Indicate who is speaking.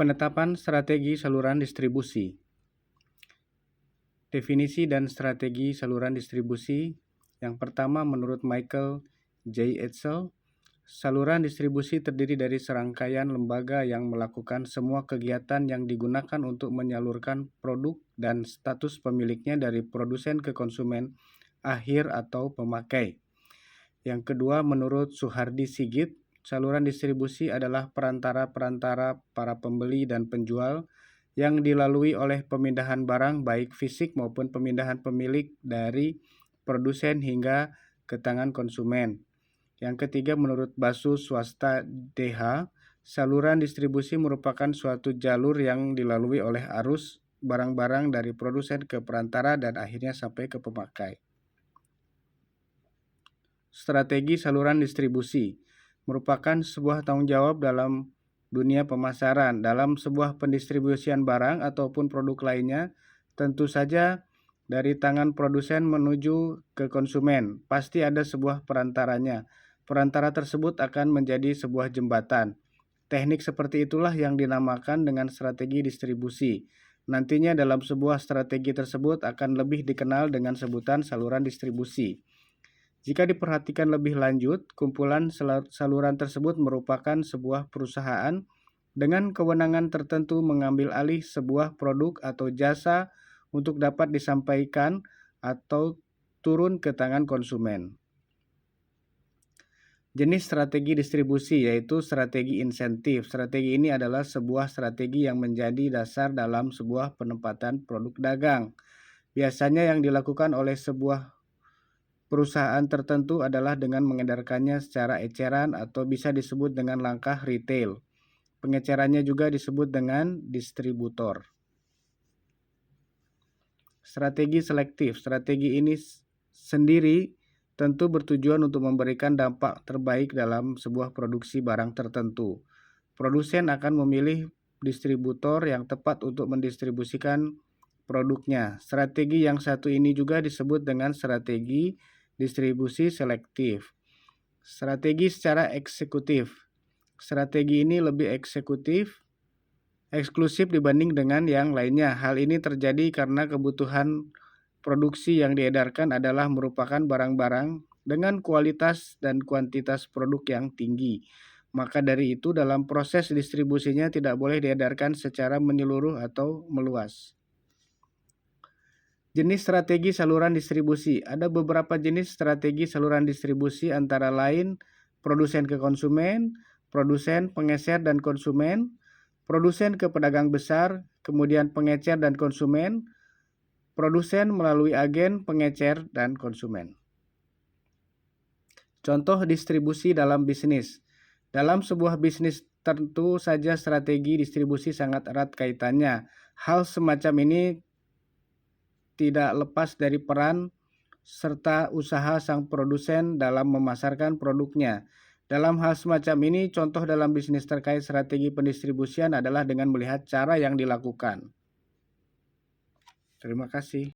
Speaker 1: Penetapan strategi saluran distribusi. Definisi dan strategi saluran distribusi. Yang pertama, menurut Michael J. Etzel, saluran distribusi terdiri dari serangkaian lembaga yang melakukan semua kegiatan yang digunakan untuk menyalurkan produk dan status pemiliknya dari produsen ke konsumen akhir atau pemakai. Yang kedua, menurut Suhardi Sigit, saluran distribusi adalah perantara-perantara para pembeli dan penjual yang dilalui oleh pemindahan barang baik fisik maupun pemindahan pemilik dari produsen hingga ke tangan konsumen. Yang ketiga, menurut Basu Swasta DH, saluran distribusi merupakan suatu jalur yang dilalui oleh arus barang-barang dari produsen ke perantara dan akhirnya sampai ke pemakai. Strategi saluran distribusi merupakan sebuah tanggung jawab dalam dunia pemasaran. Dalam sebuah pendistribusian barang ataupun produk lainnya, tentu saja dari tangan produsen menuju ke konsumen, pasti ada sebuah perantaranya. Perantara tersebut akan menjadi sebuah jembatan. Teknik seperti itulah yang dinamakan dengan strategi distribusi. Nantinya dalam sebuah strategi tersebut akan lebih dikenal dengan sebutan saluran distribusi. Jika diperhatikan lebih lanjut, kumpulan saluran tersebut merupakan sebuah perusahaan dengan kewenangan tertentu mengambil alih sebuah produk atau jasa untuk dapat disampaikan atau turun ke tangan konsumen. Jenis strategi distribusi yaitu strategi insentif. Strategi ini adalah sebuah strategi yang menjadi dasar dalam sebuah penempatan produk dagang. Biasanya yang dilakukan oleh sebuah perusahaan tertentu adalah dengan mengedarkannya secara eceran atau bisa disebut dengan langkah retail. Pengecerannya juga disebut dengan distributor. Strategi selektif. Strategi ini sendiri tentu bertujuan untuk memberikan dampak terbaik dalam sebuah produksi barang tertentu. Produsen akan memilih distributor yang tepat untuk mendistribusikan produknya. Strategi yang satu ini juga disebut dengan strategi distribusi selektif. Strategi secara eksekutif. Strategi ini lebih eksklusif dibanding dengan yang lainnya. Hal ini terjadi karena kebutuhan produksi yang diedarkan adalah merupakan barang-barang dengan kualitas dan kuantitas produk yang tinggi. Maka dari itu dalam proses distribusinya tidak boleh diedarkan secara menyeluruh atau meluas. Jenis strategi saluran distribusi. Ada beberapa jenis strategi saluran distribusi antara lain produsen ke konsumen, produsen, pengecer, dan konsumen, produsen ke pedagang besar, kemudian pengecer dan konsumen, produsen melalui agen, pengecer, dan konsumen. Contoh distribusi dalam bisnis. Dalam sebuah bisnis tentu saja strategi distribusi sangat erat kaitannya. Hal semacam ini tidak lepas dari peran serta usaha sang produsen dalam memasarkan produknya. Dalam hal semacam ini, contoh dalam bisnis terkait strategi pendistribusian adalah dengan melihat cara yang dilakukan. Terima kasih.